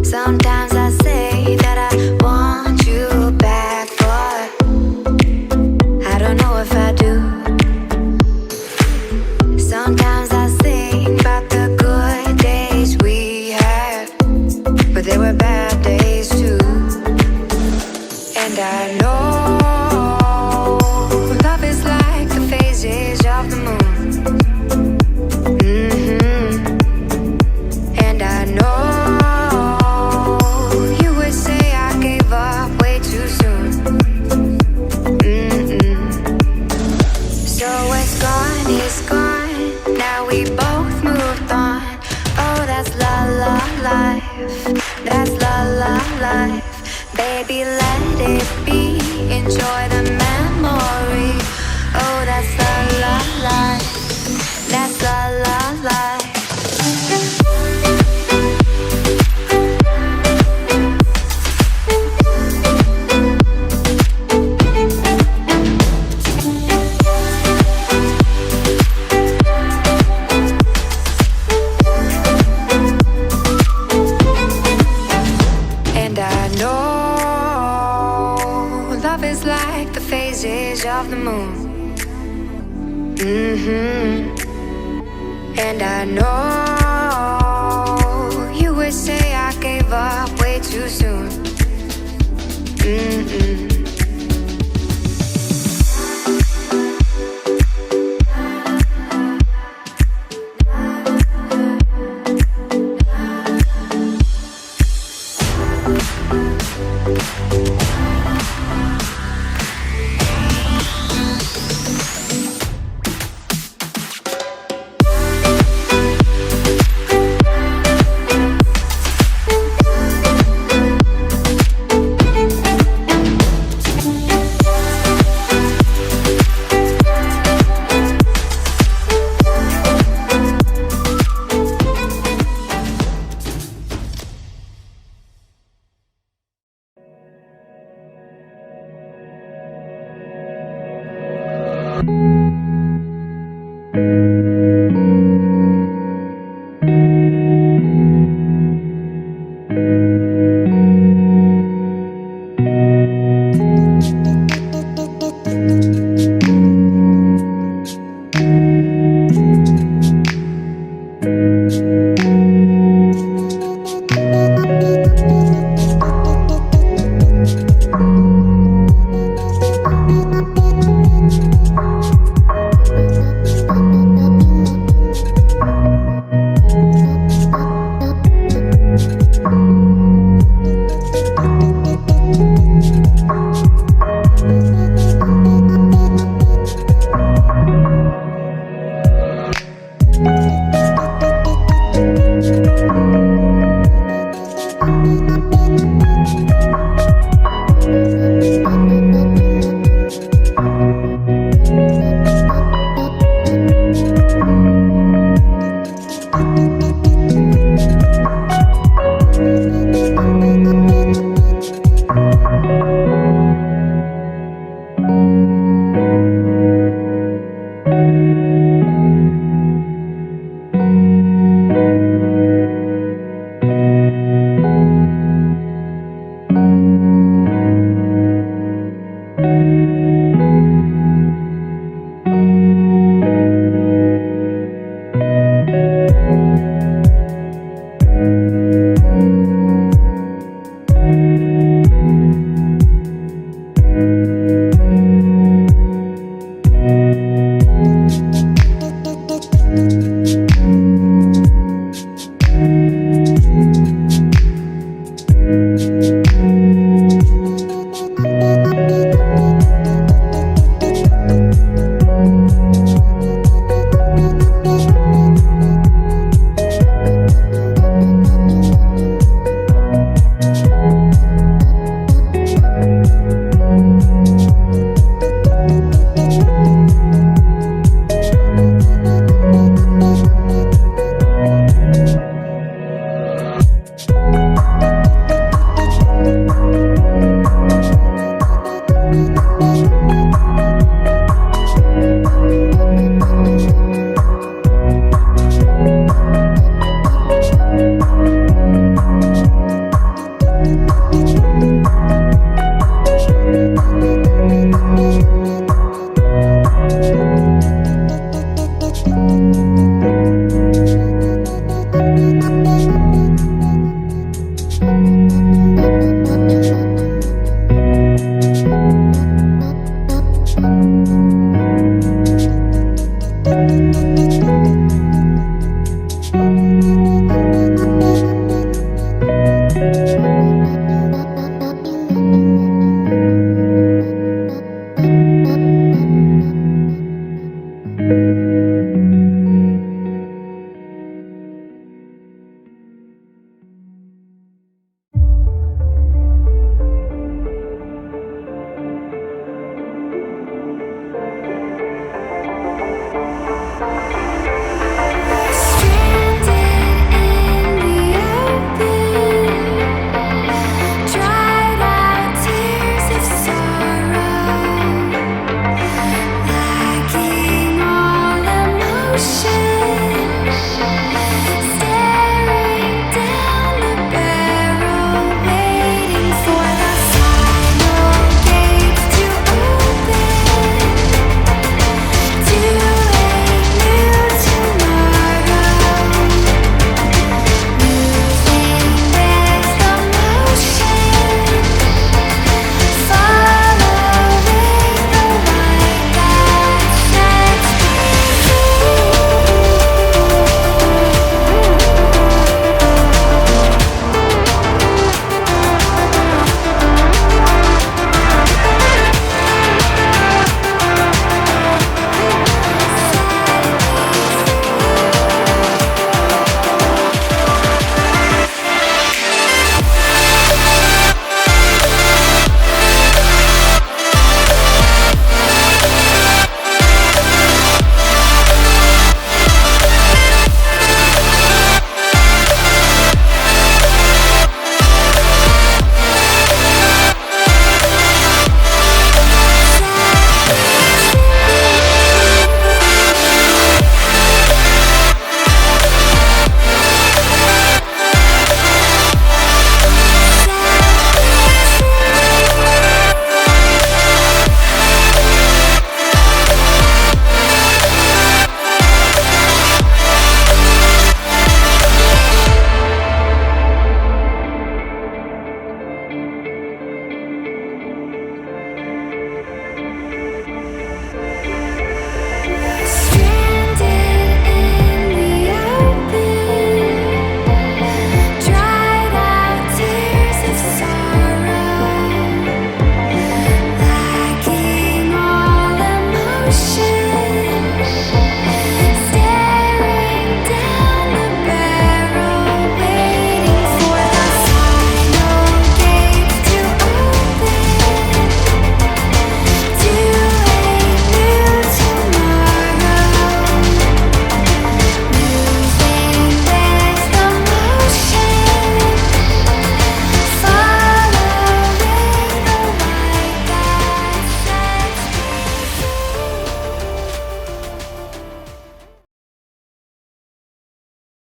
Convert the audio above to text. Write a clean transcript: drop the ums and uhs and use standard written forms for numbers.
Sometimes I say that I want you back, but I don't know if I do. Sometimes I think about the good days we had, but there were bad days too. And I know love is like the phases of the moon. And I know you would say I gave up way too soon. So it's gone, it's gone. Now we both moved on. Oh, that's la la life. That's la la life. Baby, let it be. Enjoy the memory. Oh, that's la la life. That's la la life. Of the moon. And I know you would say I gave up way too soon. life.